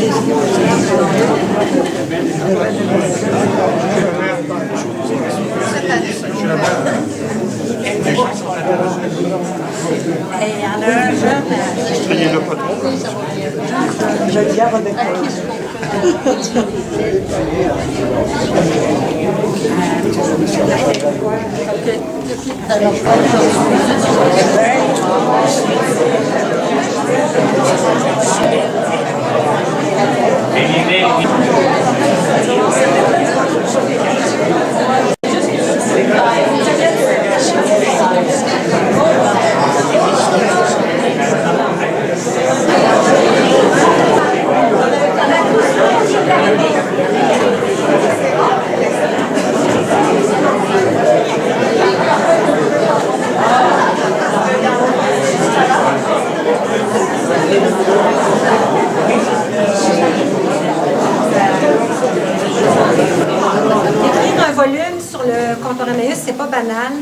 Il y en a un jeune. Il n'y en a pas trop. Je le garde avec moi. Écrire un volume sur le comptoir Emmaüs, c'est pas banal.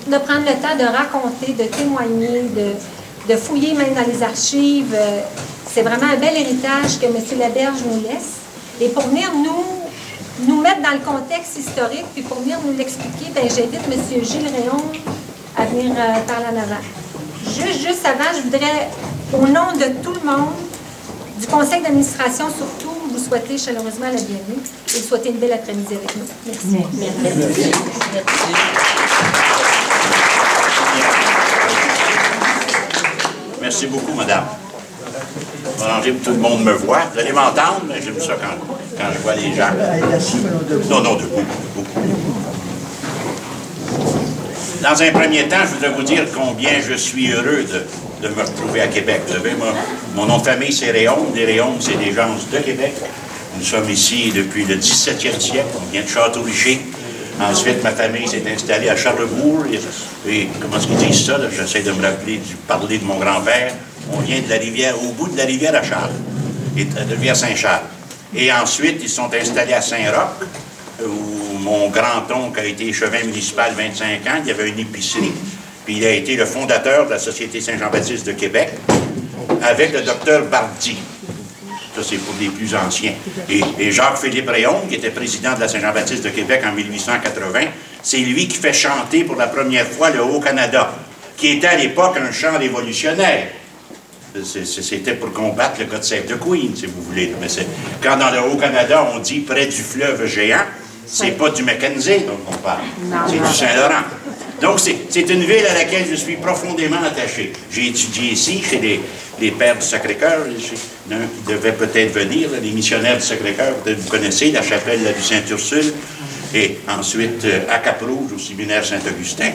De prendre le temps de raconter, de témoigner, de fouiller même dans les archives. C'est vraiment un bel héritage que M. Laberge nous laisse. Et pour venir nous mettre dans le contexte historique, puis pour venir nous l'expliquer, j'invite M. Gilles Réon à venir parler en avant. Juste avant, je voudrais, au nom de tout le monde, du conseil d'administration surtout, vous souhaiter chaleureusement la bienvenue et vous souhaiter une belle après-midi avec nous. Merci. Merci. Merci beaucoup, madame. Je vais ranger pour que tout le monde me voit. Vous allez m'entendre, mais j'aime ça quand je vois les gens. Non, debout. Dans un premier temps, je voudrais vous dire combien je suis heureux de me retrouver à Québec. Vous savez, mon nom de famille, c'est Réaume. Les Réaumes, c'est des gens de Québec. Nous sommes ici depuis le 17e siècle. On vient de Château-Richer. Ensuite, ma famille s'est installée à Charlebourg. Et comment est-ce qu'ils disent ça? J'essaie de me rappeler, parler de mon grand-père. On vient de la rivière, au bout de la rivière à Charles, et de la rivière Saint-Charles. Et ensuite, ils sont installés à Saint-Roch, où mon grand-oncle a été échevin municipal 25 ans. Il y avait une épicerie. Puis il a été le fondateur de la Société Saint-Jean-Baptiste de Québec, avec le docteur Bardi. Ça, c'est pour les plus anciens. Et Jacques-Philippe Réaume, qui était président de la Saint-Jean-Baptiste de Québec en 1880, c'est lui qui fait chanter pour la première fois le Haut-Canada, qui était à l'époque un chant révolutionnaire. C'était pour combattre le God Save the Queen, si vous voulez. Mais quand dans le Haut-Canada, on dit près du fleuve géant, c'est pas du Mackenzie dont on parle, c'est du Saint-Laurent. Donc, c'est une ville à laquelle je suis profondément attaché. J'ai étudié ici, chez les Pères du Sacré-Cœur, l'un qui devait peut-être venir, les missionnaires du Sacré-Cœur, peut-être vous connaissez, la chapelle du Saint-Ursule, et ensuite à Cap-Rouge, au séminaire Saint-Augustin.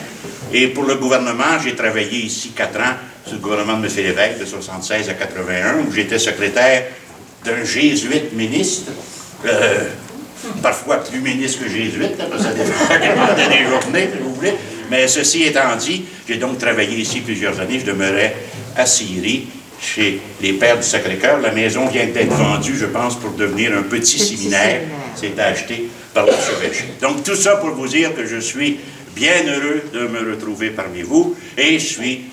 Et pour le gouvernement, j'ai travaillé ici 4 ans, sur le gouvernement de M. Lévesque, de 76 à 81, où j'étais secrétaire d'un jésuite ministre, parfois plus ministre que jésuite, parce que ça dépendait des journées, si vous voulez. Mais ceci étant dit, j'ai donc travaillé ici plusieurs années. Je demeurais à Syrie, chez les Pères du Sacré-Cœur. La maison vient d'être vendue, je pense, pour devenir un petit séminaire. C'est acheté par l'archevêché. Donc, tout ça pour vous dire que je suis bien heureux de me retrouver parmi vous et je suis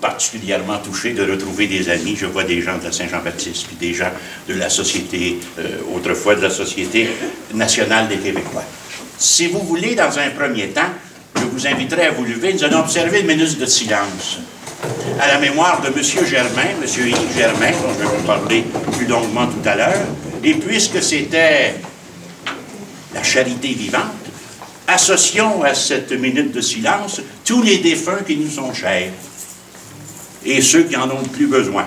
particulièrement touché de retrouver des amis. Je vois des gens de la Saint-Jean-Baptiste, puis des gens de la Société, autrefois de la Société nationale des Québécois. Si vous voulez, dans un premier temps, je vous inviterai à vous lever. Nous allons observer une minute de silence à la mémoire de M. Germain, M. Yves Germain, dont je vais vous parler plus longuement tout à l'heure. Et puisque c'était la charité vivante, associons à cette minute de silence tous les défunts qui nous sont chers et ceux qui en ont le plus besoin.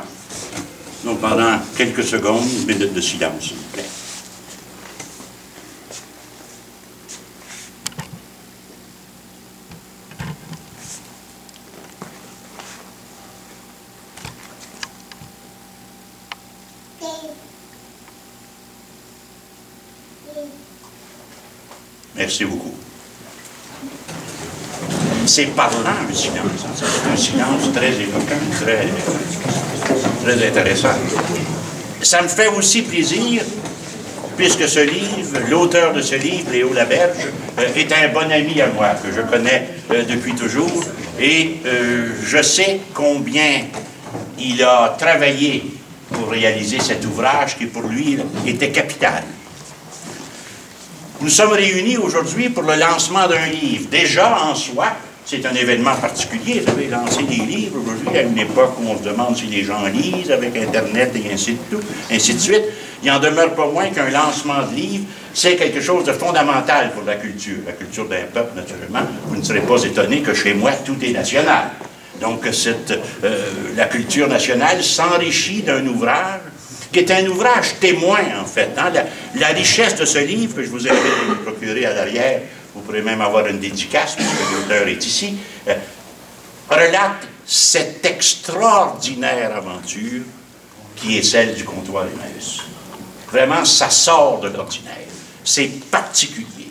Donc pendant quelques secondes, une minute de silence, s'il vous plaît. Merci beaucoup. C'est parlant, le silence. C'est un silence très émouvant, très intéressant. Ça me fait aussi plaisir, puisque ce livre, l'auteur de ce livre, Léo Laberge, est un bon ami à moi, que je connais depuis toujours, et je sais combien il a travaillé pour réaliser cet ouvrage qui, pour lui, était capital. Nous sommes réunis aujourd'hui pour le lancement d'un livre. Déjà, en soi, c'est un événement particulier. Vous savez, lancer des livres aujourd'hui, à une époque où on se demande si les gens lisent avec Internet et ainsi de suite. Il n'en demeure pas moins qu'un lancement de livre, c'est quelque chose de fondamental pour la culture d'un peuple, naturellement. Vous ne serez pas étonné que chez moi, tout est national. Donc, la culture nationale s'enrichit d'un ouvrage qui est un ouvrage témoin, en fait. Hein? La richesse de ce livre, que je vous invite à vous procurer à l'arrière, vous pourrez même avoir une dédicace, puisque l'auteur est ici, relate cette extraordinaire aventure qui est celle du comptoir Emmaüs. Vraiment, ça sort de l'ordinaire. C'est particulier.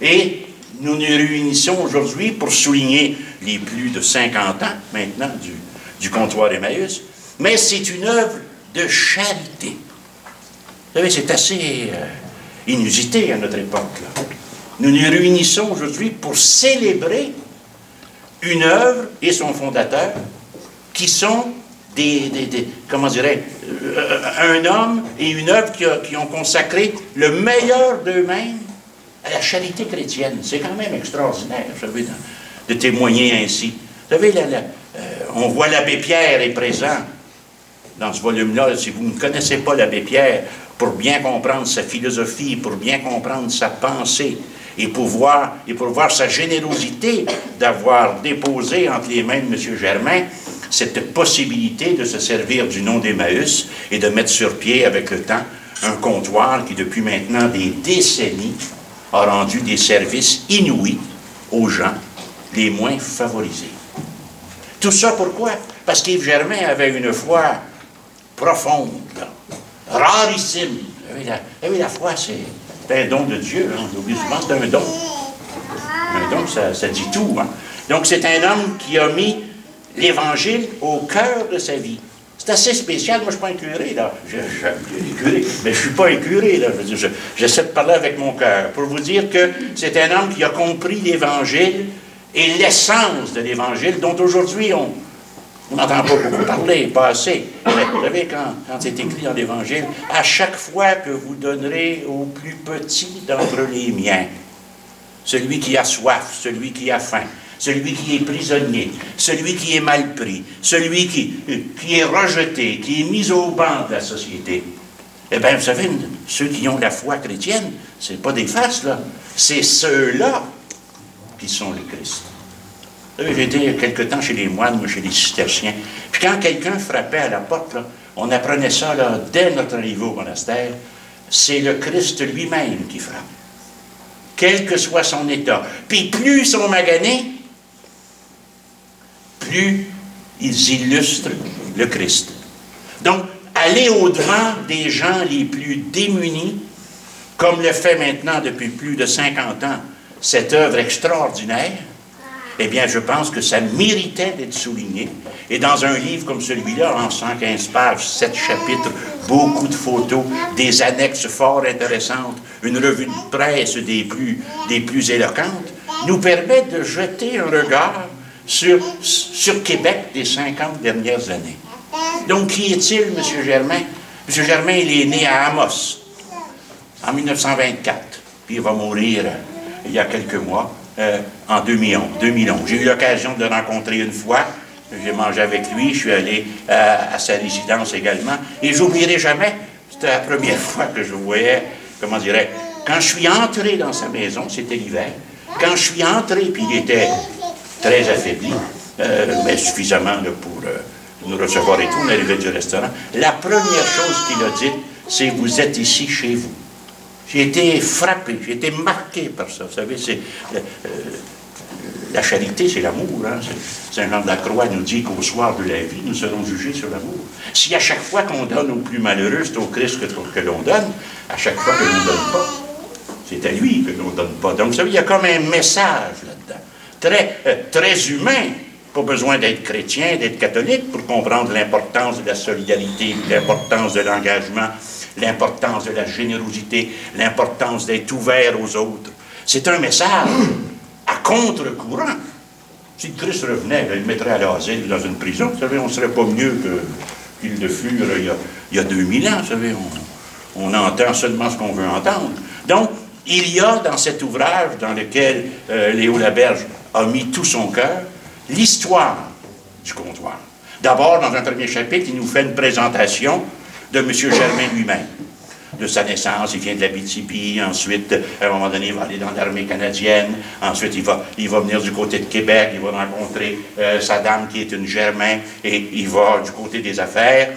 Et nous nous réunissons aujourd'hui pour souligner les plus de 50 ans, maintenant, du comptoir Emmaüs. Mais c'est une œuvre de charité. Vous savez, c'est assez inusité à notre époque, là. Nous nous réunissons aujourd'hui pour célébrer une œuvre et son fondateur qui sont comment un homme et une œuvre qui ont consacré le meilleur d'eux-mêmes à la charité chrétienne. C'est quand même extraordinaire, vous savez, de témoigner ainsi. Vous savez, on voit l'abbé Pierre est présent dans ce volume-là. Si vous ne connaissez pas l'abbé Pierre, pour bien comprendre sa philosophie, pour bien comprendre sa pensée, et pour voir sa générosité d'avoir déposé entre les mains de M. Germain cette possibilité de se servir du nom d'Emmaüs et de mettre sur pied avec le temps un comptoir qui, depuis maintenant des décennies, a rendu des services inouïs aux gens les moins favorisés. Tout ça pourquoi? Parce qu'Yves Germain avait une foi profonde, là, rarissime. La foi, c'est un don de Dieu. Hein? On oublie souvent, c'est un don. Un don, ça dit tout. Hein? Donc, c'est un homme qui a mis l'Évangile au cœur de sa vie. C'est assez spécial. Moi, je ne suis pas un curé, là. Mais je ne suis pas un curé, là. J'essaie de parler avec mon cœur pour vous dire que c'est un homme qui a compris l'Évangile et l'essence de l'Évangile, dont aujourd'hui, on n'entend pas beaucoup parler, pas assez. Mais vous savez, quand c'est écrit dans l'Évangile, à chaque fois que vous donnerez au plus petit d'entre les miens, celui qui a soif, celui qui a faim, celui qui est prisonnier, celui qui est mal pris, celui qui est rejeté, qui est mis au banc de la société. Eh bien, vous savez, ceux qui ont la foi chrétienne, ce n'est pas des faces, là. C'est ceux-là qui sont le Christ. J'ai été il y a quelque temps chez les moines, chez les cisterciens. Puis quand quelqu'un frappait à la porte, là, on apprenait ça là, dès notre arrivée au monastère, c'est le Christ lui-même qui frappe. Quel que soit son état. Puis plus ils sont maganés, plus ils illustrent le Christ. Donc, aller au-devant des gens les plus démunis, comme le fait maintenant depuis plus de 50 ans cette œuvre extraordinaire, eh bien, je pense que ça méritait d'être souligné. Et dans un livre comme celui-là, en 115 pages, 7 chapitres, beaucoup de photos, des annexes fort intéressantes, une revue de presse des plus éloquentes, nous permet de jeter un regard sur Québec des 50 dernières années. Donc, qui est-il, M. Germain? M. Germain, il est né à Amos, en 1924, puis il va mourir il y a quelques mois, en 2011. J'ai eu l'occasion de le rencontrer une fois, j'ai mangé avec lui, je suis allé à sa résidence également, et j'oublierai jamais, c'était la première fois que je le voyais, comment dirais, quand je suis entré dans sa maison, c'était l'hiver, quand je suis entré, puis il était très affaibli, mais suffisamment là, pour nous recevoir et tout, on arrivait du restaurant, la première chose qu'il a dit, c'est « vous êtes ici chez vous ». J'ai été frappé, j'ai été marqué par ça. Vous savez, c'est la charité, c'est l'amour. Hein? Saint Jean de la Croix nous dit qu'au soir de la vie, nous serons jugés sur l'amour. Si à chaque fois qu'on donne aux plus malheureux, c'est au Christ que l'on donne, à chaque fois que l'on ne donne pas, c'est à lui que l'on ne donne pas. Donc, vous savez, il y a comme un message là-dedans, très humain. Pas besoin d'être chrétien, d'être catholique pour comprendre l'importance de la solidarité, l'importance de l'engagement, l'importance de la générosité, l'importance d'être ouvert aux autres. C'est un message à contre-courant. Si le Christ revenait, il le mettrait à l'asile, dans une prison, vous savez, on ne serait pas mieux qu'ils le furent il y a 2000 ans, vous savez, on entend seulement ce qu'on veut entendre. Donc, il y a dans cet ouvrage, dans lequel Léo Laberge a mis tout son cœur, l'histoire du comptoir. D'abord, dans un premier chapitre, il nous fait une présentation de M. Germain lui-même, de sa naissance. Il vient de l'Abitibi, ensuite, à un moment donné, il va aller dans l'armée canadienne, ensuite, il va venir du côté de Québec, il va rencontrer sa dame qui est une Germain, et il va du côté des affaires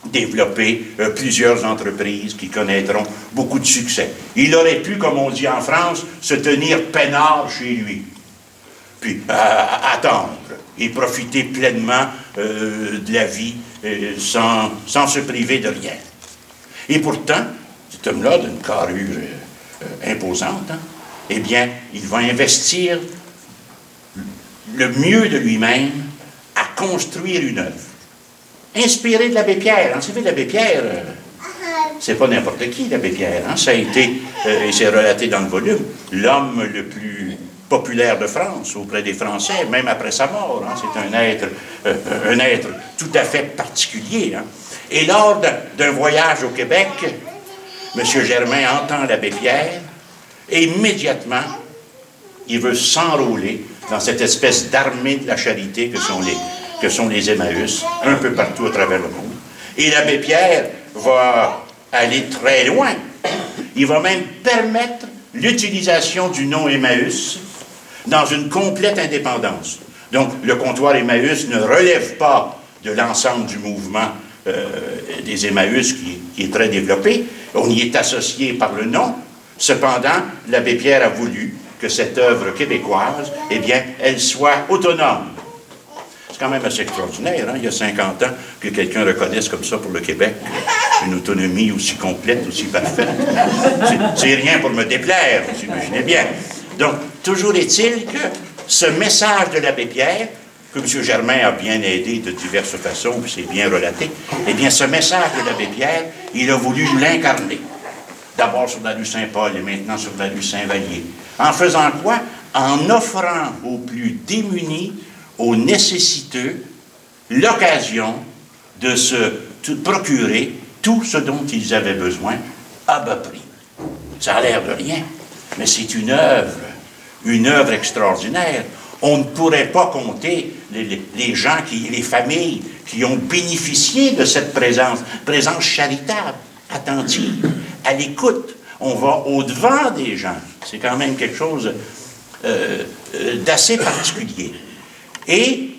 développer plusieurs entreprises qui connaîtront beaucoup de succès. Il aurait pu, comme on dit en France, se tenir peinard chez lui, puis attendre et profiter pleinement de la vie sans se priver de rien. Et pourtant, cet homme-là, d'une carrure imposante, hein, eh bien, il va investir le mieux de lui-même à construire une œuvre. Inspiré de l'abbé Pierre. Vous savez, l'abbé Pierre, c'est pas n'importe qui, l'abbé Pierre. Hein? Ça a été, et c'est relaté dans le volume, l'homme le plus populaire de France, auprès des Français, même après sa mort. Hein? C'est un être tout à fait particulier. Hein? Et lors d'un voyage au Québec, M. Germain entend l'abbé Pierre, et immédiatement, il veut s'enrôler dans cette espèce d'armée de la charité que sont les Emmaüs, un peu partout à travers le monde. Et l'abbé Pierre va aller très loin. Il va même permettre l'utilisation du nom Emmaüs dans une complète indépendance. Donc, le comptoir Emmaüs ne relève pas de l'ensemble du mouvement des Emmaüs qui est très développé. On y est associé par le nom. Cependant, l'abbé Pierre a voulu que cette œuvre québécoise, eh bien, elle soit autonome. C'est quand même assez extraordinaire, hein? Il y a 50 ans, que quelqu'un reconnaisse comme ça pour le Québec une autonomie aussi complète, aussi parfaite. C'est rien pour me déplaire, vous imaginez bien. Donc, toujours est-il que ce message de l'abbé Pierre, que M. Germain a bien aidé de diverses façons, puis c'est bien relaté, eh bien, ce message de l'abbé Pierre, il a voulu l'incarner. D'abord sur la rue Saint-Paul et maintenant sur la rue Saint-Vallier. En faisant quoi? En offrant aux plus démunis, aux nécessiteux, l'occasion de se procurer tout ce dont ils avaient besoin à bas prix. Ça a l'air de rien, mais c'est une œuvre extraordinaire. On ne pourrait pas compter les gens, les familles qui ont bénéficié de cette présence charitable, attentive, à l'écoute. On va au-devant des gens. C'est quand même quelque chose d'assez particulier. Et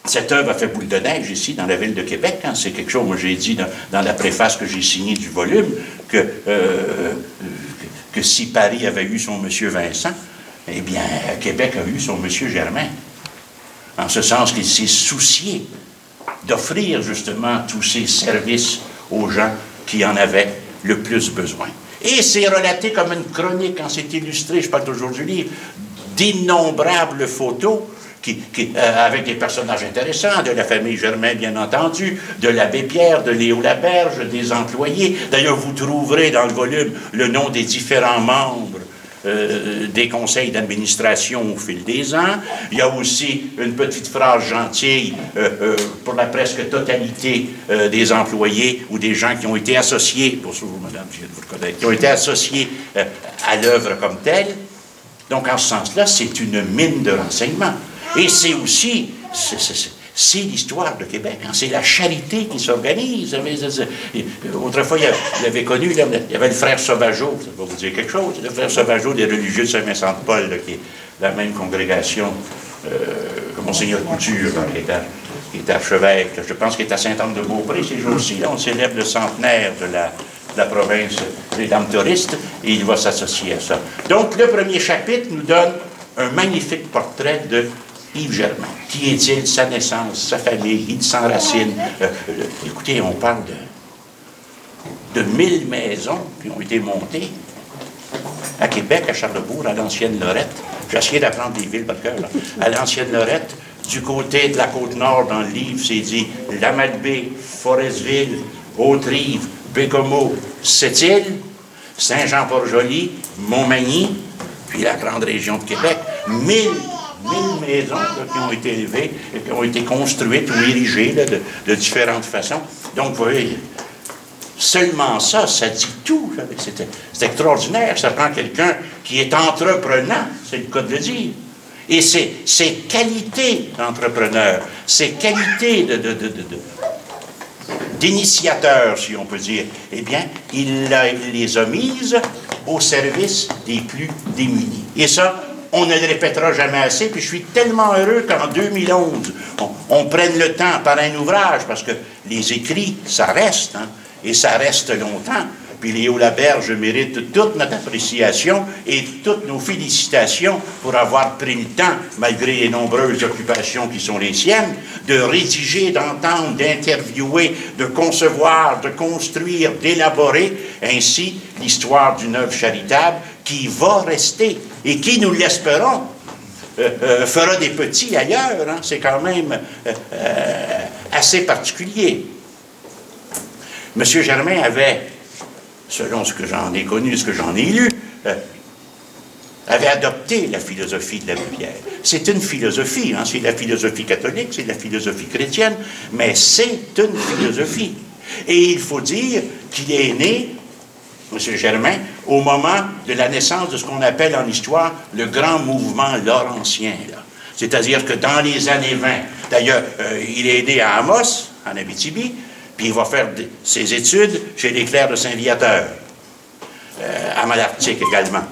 cette œuvre a fait boule de neige ici, dans la ville de Québec. Hein. C'est quelque chose, moi j'ai dit dans la préface que j'ai signée du volume, que si Paris avait eu son Monsieur Vincent, eh bien, Québec a eu son Monsieur Germain. En ce sens qu'il s'est soucié d'offrir justement tous ces services aux gens qui en avaient le plus besoin. Et c'est relaté comme une chronique, quand c'est illustré, je parle toujours du livre, d'innombrables photos avec des personnages intéressants, de la famille Germain, bien entendu, de l'abbé Pierre, de Léo Laberge, des employés. D'ailleurs, vous trouverez dans le volume le nom des différents membres des conseils d'administration au fil des ans. Il y a aussi une petite phrase gentille pour la presque totalité des employés ou des gens qui ont été associés, bonjour madame, je viens de vous le connaître, qui ont été associés à l'œuvre comme telle. Donc, en ce sens-là, c'est une mine de renseignements. Et c'est aussi, c'est l'histoire de Québec. Hein. C'est la charité qui s'organise. Autrefois, il avait connu, là, il y avait le frère Sauvageau, ça va vous dire quelque chose, le frère Sauvageau des religieux de Saint-Vincent-de-Paul, qui est la même congrégation que Monseigneur Couture, qui est archevêque. Je pense qu'il est à Saint-Anne-de-Beaupré ces jours-ci. Là, on célèbre le centenaire de la province des dames touristes, et il va s'associer à ça. Donc, le premier chapitre nous donne un magnifique portrait de Yves Germain. Qui est-il? Sa naissance, sa famille, il s'enracine. Écoutez, on parle de 1000 maisons qui ont été montées à Québec, à Charlebourg, à l'ancienne Lorette. J'ai essayé d'apprendre des villes par cœur. Là. À l'ancienne Lorette, du côté de la Côte-Nord, dans le livre, c'est dit Lamalbé, Forestville, Haute-Rive, Bécomo, Sept-Îles, Saint-Jean-Port-Joli, Montmagny, puis la grande région de Québec. 1000 1000 maisons là, qui ont été élevées, qui ont été construites ou érigées là, de différentes façons. Donc, vous voyez, seulement ça, ça dit tout. C'est extraordinaire. Ça prend quelqu'un qui est entreprenant, c'est le cas de le dire. Et ces qualités d'entrepreneur, ces qualités d'initiateur, si on peut dire, eh bien, il les a mises au service des plus démunis. Et ça, on ne le répétera jamais assez, puis je suis tellement heureux qu'en 2011, on prenne le temps par un ouvrage, parce que les écrits, ça reste, hein, et ça reste longtemps. Puis Léo Laberge mérite toute notre appréciation et toutes nos félicitations pour avoir pris le temps, malgré les nombreuses occupations qui sont les siennes, de rédiger, d'entendre, d'interviewer, de concevoir, de construire, d'élaborer ainsi l'histoire d'une œuvre charitable qui va rester et qui, nous l'espérons, fera des petits ailleurs. Hein. C'est quand même assez particulier. M. Germain avait, selon ce que j'en ai connu, ce que j'en ai lu, avait adopté la philosophie de l'abbé Pierre. C'est une philosophie, hein, c'est la philosophie catholique, c'est la philosophie chrétienne, mais c'est une philosophie. Et il faut dire qu'il est né, M. Germain, au moment de la naissance de ce qu'on appelle en histoire le grand mouvement laurentien. C'est-à-dire que dans les années 20, d'ailleurs, il est né à Amos, en Abitibi, puis il va faire ses études chez les Clercs de Saint-Viateur, à Malartic également.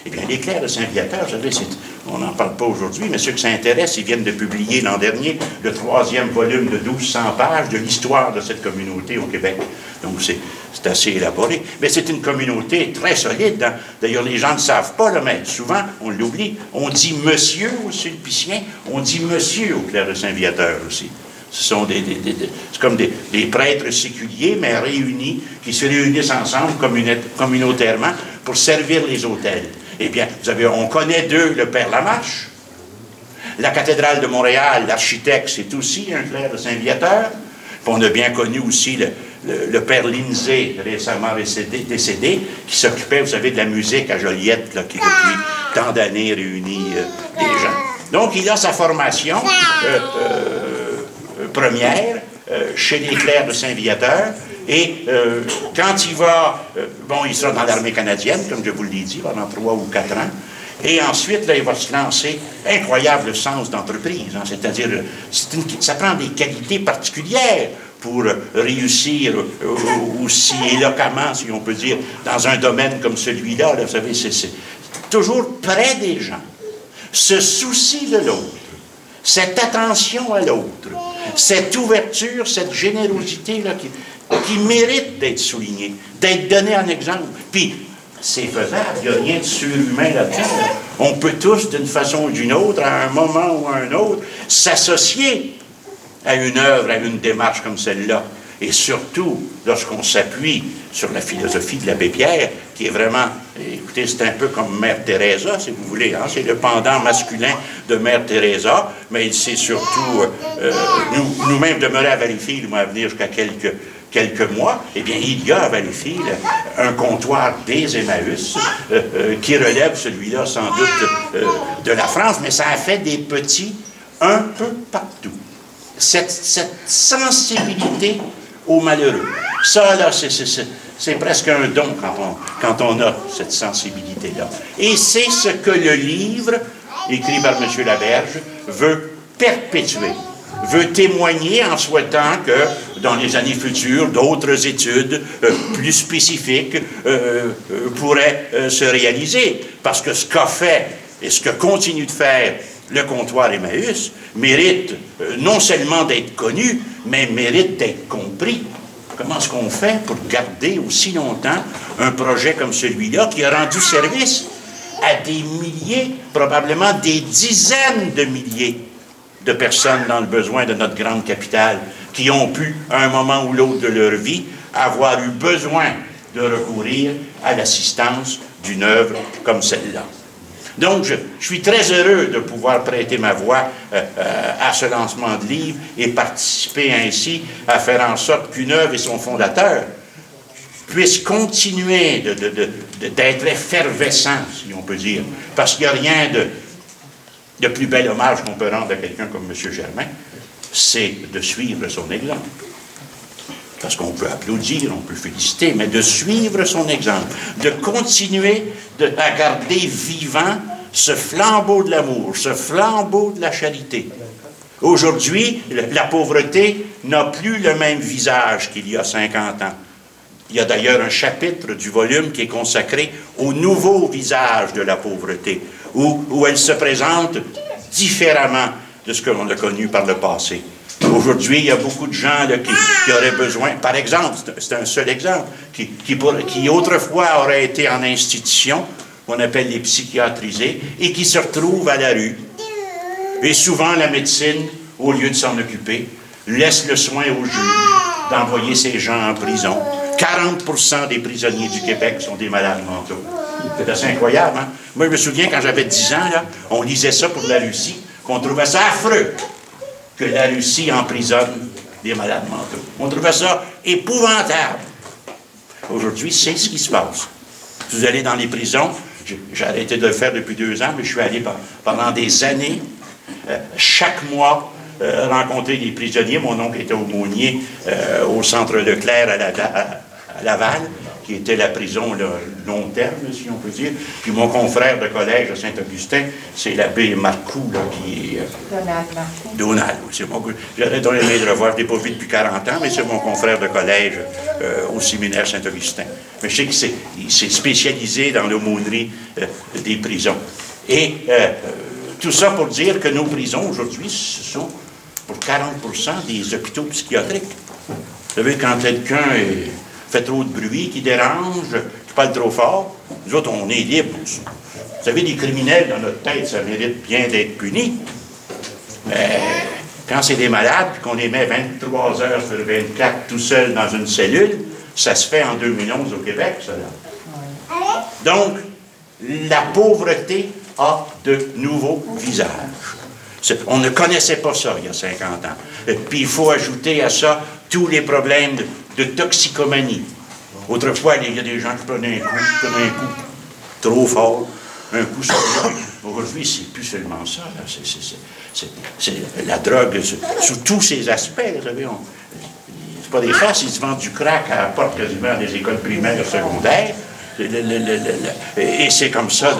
Eh bien, les Clercs de Saint-Viateur, vous savez, on n'en parle pas aujourd'hui, mais ceux qui s'intéressent, ils viennent de publier l'an dernier le 3e volume de 1200 pages de l'histoire de cette communauté au Québec. Donc, c'est assez élaboré. Mais c'est une communauté très solide. Hein? D'ailleurs, les gens ne savent pas, là, mais souvent, on l'oublie. On dit « monsieur » aux Sulpiciens, on dit « monsieur » aux Clercs de Saint-Viateur aussi. Ce sont c'est comme des prêtres séculiers, mais réunis, qui se réunissent ensemble communautairement pour servir les autels. Eh bien, on connaît d'eux le Père Lamarche. La cathédrale de Montréal, l'architecte, c'est aussi un clerc de Saint-Viateur. Puis on a bien connu aussi le Père Lindsay, récemment décédé, qui s'occupait, vous savez, de la musique à Joliette, là, qui depuis tant d'années réunit des gens. Donc, il a sa formation première chez les clercs de Saint-Viateur, et quand il va, il sera dans l'armée canadienne, comme je vous l'ai dit, pendant 3 ou 4 ans, et ensuite, là, il va se lancer, incroyable sens d'entreprise, hein, c'est-à-dire, ça prend des qualités particulières pour réussir aussi éloquemment, si on peut dire, dans un domaine comme celui-là, là, vous savez, c'est toujours près des gens, ce souci de l'autre, cette attention à l'autre, cette ouverture, cette générosité là, qui mérite d'être soulignée, d'être donnée en exemple. Puis, c'est faisable, il n'y a rien de surhumain là-dedans. Là. On peut tous, d'une façon ou d'une autre, à un moment ou à un autre, s'associer à une œuvre, à une démarche comme celle-là. Et surtout, lorsqu'on s'appuie sur la philosophie de l'abbé Pierre, qui est vraiment, écoutez, c'est un peu comme Mère Teresa, si vous voulez, hein, c'est le pendant masculin de Mère Teresa, mais c'est surtout, nous-mêmes demeurés à Valleyfield, moi, à venir jusqu'à quelques mois, eh bien, il y a à Valleyfield un comptoir des Emmaüs qui relève celui-là, sans doute, de la France, mais ça a fait des petits un peu partout. Cette sensibilité aux malheureux. Ça, là, c'est presque un don quand on a cette sensibilité-là. Et c'est ce que le livre, écrit par M. Laberge, veut perpétuer, veut témoigner en souhaitant que, dans les années futures, d'autres études plus spécifiques pourraient se réaliser. Parce que ce qu'a fait et ce que continue de faire le comptoir Emmaüs mérite non seulement d'être connu, mais mérite d'être compris. Comment est-ce qu'on fait pour garder aussi longtemps un projet comme celui-là qui a rendu service à des milliers, probablement des dizaines de milliers de personnes dans le besoin de notre grande capitale, qui ont pu, à un moment ou l'autre de leur vie, avoir eu besoin de recourir à l'assistance d'une œuvre comme celle-là. Donc, je suis très heureux de pouvoir prêter ma voix à ce lancement de livre et participer ainsi à faire en sorte qu'une œuvre et son fondateur puissent continuer d'être effervescents, si on peut dire. Parce qu'il n'y a rien Le plus bel hommage qu'on peut rendre à quelqu'un comme M. Germain, c'est de suivre son exemple. Parce qu'on peut applaudir, on peut féliciter, mais de suivre son exemple, de continuer à garder vivant ce flambeau de l'amour, ce flambeau de la charité. Aujourd'hui, la pauvreté n'a plus le même visage qu'il y a 50 ans. Il y a d'ailleurs un chapitre du volume qui est consacré au nouveau visage de la pauvreté, où elle se présente différemment de ce que l'on a connu par le passé. Aujourd'hui, il y a beaucoup de gens là, qui auraient besoin, par exemple, c'est un seul exemple, qui autrefois auraient été en institution, qu'on appelle les psychiatrisés, et qui se retrouvent à la rue. Et souvent, la médecine, au lieu de s'en occuper, laisse le soin aux juges d'envoyer ces gens en prison. 40% des prisonniers du Québec sont des malades mentaux. C'est assez incroyable, hein? Moi, je me souviens, quand j'avais 10 ans, là, on lisait ça pour la Russie, qu'on trouvait ça affreux que la Russie emprisonne des malades mentaux. On trouvait ça épouvantable. Aujourd'hui, c'est ce qui se passe. Vous allez dans les prisons, j'ai arrêté de le faire depuis 2 ans, mais je suis allé pendant des années, chaque mois, rencontrer des prisonniers. Mon oncle était aumônier au centre Leclerc à Laval, qui était la prison long terme, si on peut dire. Puis mon confrère de collège à Saint-Augustin, c'est l'abbé Marcoux, là, qui est... Donald Marcoux. J'aurais donné de le revoir, je ne l'ai pas vu depuis 40 ans, mais c'est mon confrère de collège au séminaire Saint-Augustin. Mais je sais qu'il s'est spécialisé dans l'aumônerie des prisons. Et tout ça pour dire que nos prisons, aujourd'hui, ce sont pour 40% des hôpitaux psychiatriques. Vous savez, quand quelqu'un fait trop de bruit, qui dérange, qui parle trop fort, nous autres, on est libres. Vous savez, les criminels, dans notre tête, ça mérite bien d'être punis. Mais quand c'est des malades, qu'on les met 23 heures sur 24 tout seuls dans une cellule, ça se fait en 2011 au Québec, ça là. Donc, la pauvreté a de nouveaux visages. On ne connaissait pas ça il y a 50 ans. Et puis il faut ajouter à ça tous les problèmes de toxicomanie. Autrefois, il y a des gens qui prenaient un coup trop fort, un coup sur l'autre. Aujourd'hui, c'est plus seulement ça. C'est la drogue sous tous ses aspects. Vous savez, c'est pas des farces, ils se vendent du crack à la porte quasiment des écoles primaires et secondaires. Et c'est comme ça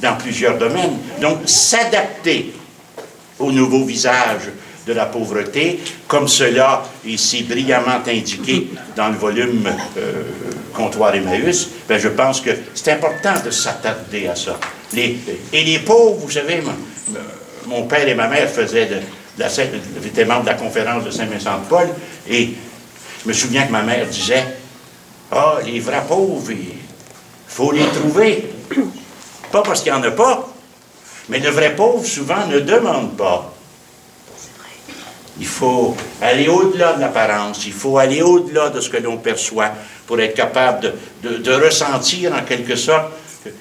dans plusieurs domaines. Donc, s'adapter au nouveau visage de la pauvreté, comme cela est si brillamment indiqué dans le volume Comptoir Emmaüs, ben je pense que c'est important de s'attarder à ça. Et les pauvres, vous savez, mon père et ma mère étaient membres de la conférence de Saint-Vincent-de-Paul, et je me souviens que ma mère disait « Ah, les vrais pauvres, il faut les trouver. » Pas parce qu'il n'y en a pas, mais le vrai pauvre, souvent, ne demande pas. Il faut aller au-delà de l'apparence, il faut aller au-delà de ce que l'on perçoit pour être capable de ressentir, en quelque sorte,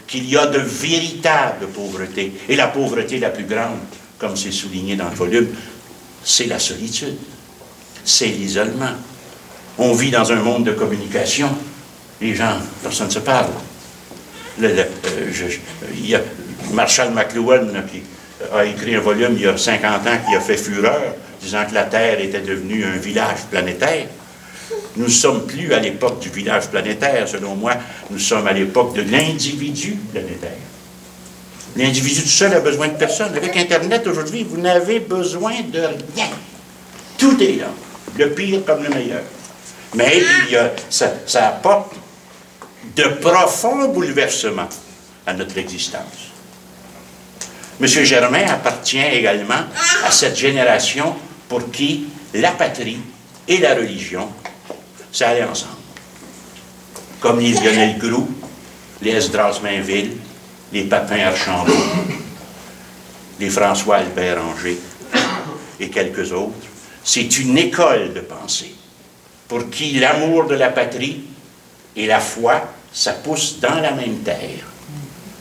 qu'il y a de véritables pauvretés. Et la pauvreté la plus grande, comme c'est souligné dans le volume, c'est la solitude, c'est l'isolement. On vit dans un monde de communication. Les gens, personne ne se parle. Il y a Marshall McLuhan qui a écrit un volume il y a 50 ans qui a fait fureur, disant que la Terre était devenue un village planétaire. Nous ne sommes plus à l'époque du village planétaire, selon moi, nous sommes à l'époque de l'individu planétaire. L'individu tout seul a besoin de personne. Avec Internet, aujourd'hui, vous n'avez besoin de rien. Tout est là, le pire comme le meilleur. Mais ça apporte de profonds bouleversements à notre existence. M. Germain appartient également à cette génération pour qui la patrie et la religion, ça allait ensemble. Comme les Lionel Groulx, les Esdras Mainville, les Papin Archambault, les François Albert Anger et quelques autres. C'est une école de pensée pour qui l'amour de la patrie et la foi, ça pousse dans la même terre.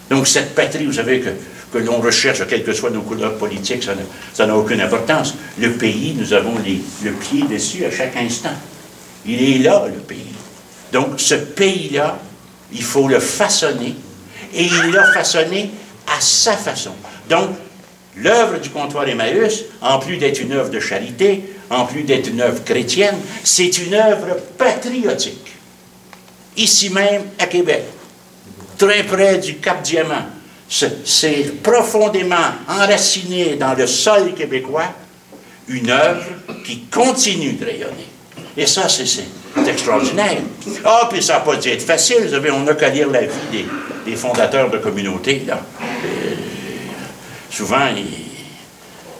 Donc cette patrie, vous savez que l'on recherche, quelles que soient nos couleurs politiques, ça n'a aucune importance. Le pays, nous avons le pied dessus à chaque instant. Il est là, le pays. Donc ce pays-là, il faut le façonner, et il l'a façonné à sa façon. Donc, l'œuvre du comptoir Emmaüs, en plus d'être une œuvre de charité, en plus d'être une œuvre chrétienne, c'est une œuvre patriotique. Ici même, à Québec, très près du Cap-Diamant, c'est profondément enraciné dans le sol québécois, une œuvre qui continue de rayonner. Et ça, c'est extraordinaire. Ah, puis ça n'a pas dû être facile. Vous savez, on n'a qu'à lire la vie des fondateurs de communautés, là. Souvent,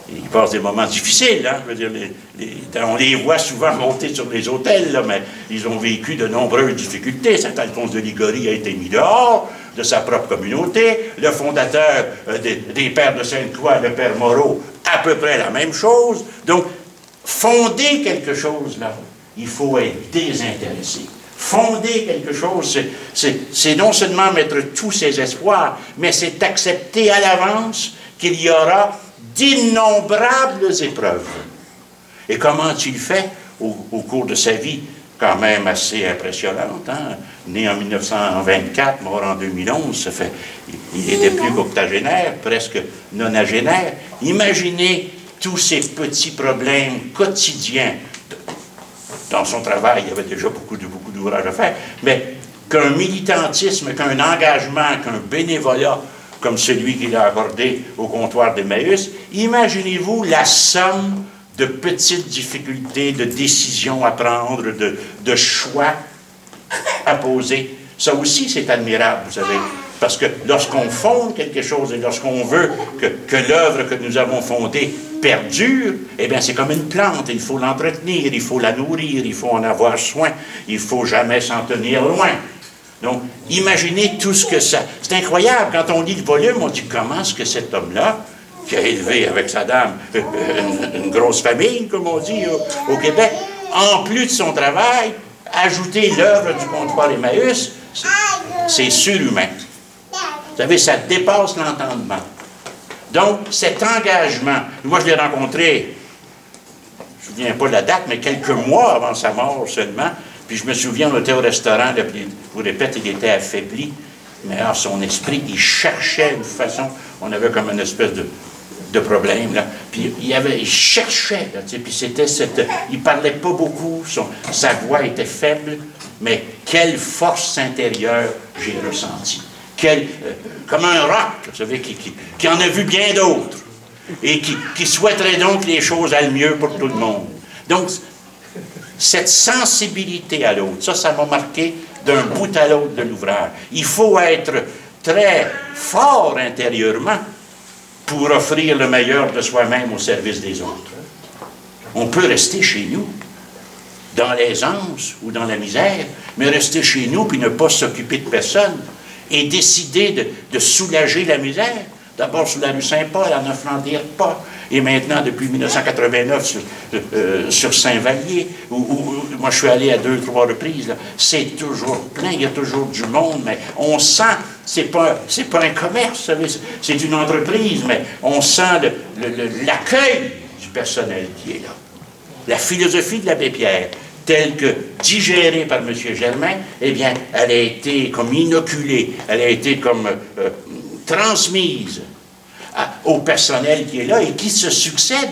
ils passent des moments difficiles, hein? Je veux dire, on les voit souvent monter sur les autels, là, mais ils ont vécu de nombreuses difficultés. Saint-Alphonse de Ligorie a été mis dehors de sa propre communauté. Le fondateur des Pères de Sainte-Croix, le Père Moreau, à peu près la même chose. Donc, fonder quelque chose, là, il faut être désintéressé. Fonder quelque chose, c'est non seulement mettre tous ses espoirs, mais c'est accepter à l'avance qu'il y aura d'innombrables épreuves. Et comment il fait au cours de sa vie, quand même assez impressionnante, hein? Né en 1924, mort en 2011, ça fait, il était plus qu'octogénaire, presque nonagénaire. Imaginez tous ces petits problèmes quotidiens. Dans son travail, il y avait déjà beaucoup d'ouvrages à faire, mais qu'un militantisme, qu'un engagement, qu'un bénévolat, comme celui qu'il a accordé au comptoir d'Emmaüs, imaginez-vous la somme de petites difficultés, de décisions à prendre, de choix à poser. Ça aussi, c'est admirable, vous savez, parce que lorsqu'on fonde quelque chose et lorsqu'on veut que l'œuvre que nous avons fondée perdure, eh bien, c'est comme une plante, il faut l'entretenir, il faut la nourrir, il faut en avoir soin, il ne faut jamais s'en tenir loin. Donc, imaginez tout ce que ça... C'est incroyable, quand on lit le volume, on dit comment est-ce que cet homme-là, qui a élevé avec sa dame une grosse famille, comme on dit au Québec, en plus de son travail, ajouter l'œuvre du comptoir Emmaüs, c'est surhumain. Vous savez, ça dépasse l'entendement. Donc, cet engagement, moi je l'ai rencontré, je ne me souviens pas de la date, mais quelques mois avant sa mort seulement, puis je me souviens, on était au restaurant, là, puis, je vous répète, il était affaibli, mais à son esprit, il cherchait une façon, on avait comme une espèce de problème, là, puis il cherchait, là, puis c'était il parlait pas beaucoup, sa voix était faible, mais quelle force intérieure j'ai ressentie. Comme un roc, vous savez, qui en a vu bien d'autres, et qui souhaiterait donc que les choses aillent mieux pour tout le monde. Donc, cette sensibilité à l'autre, ça m'a marqué d'un bout à l'autre de l'ouvrage. Il faut être très fort intérieurement pour offrir le meilleur de soi-même au service des autres. On peut rester chez nous, dans l'aisance ou dans la misère, mais rester chez nous puis ne pas s'occuper de personne et décider de soulager la misère. D'abord sur la rue Saint-Paul, à Neuf-Landier-Pas, et maintenant, depuis 1989, sur Saint-Vallier, où moi je suis allé à 2-3 reprises, c'est toujours plein, il y a toujours du monde, mais on sent, c'est pas un commerce, vous savez, c'est une entreprise, mais on sent l'accueil du personnel qui est là. La philosophie de l'abbé Pierre, telle que digérée par M. Germain, eh bien, elle a été comme inoculée, elle a été comme transmise au personnel qui est là et qui se succède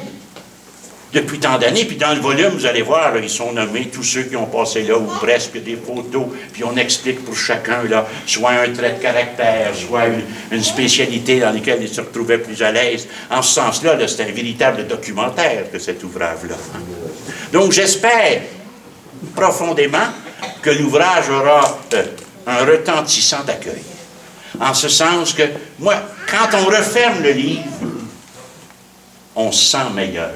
depuis tant d'années. Puis dans le volume, vous allez voir, là, ils sont nommés tous ceux qui ont passé là, ou presque des photos, puis on explique pour chacun, là, soit un trait de caractère, soit une spécialité dans laquelle ils se retrouvaient plus à l'aise. En ce sens-là, -là, c'est un véritable documentaire que cet ouvrage-là. Donc j'espère profondément que l'ouvrage aura un retentissant accueil. En ce sens que, moi, quand on referme le livre, on se sent meilleur.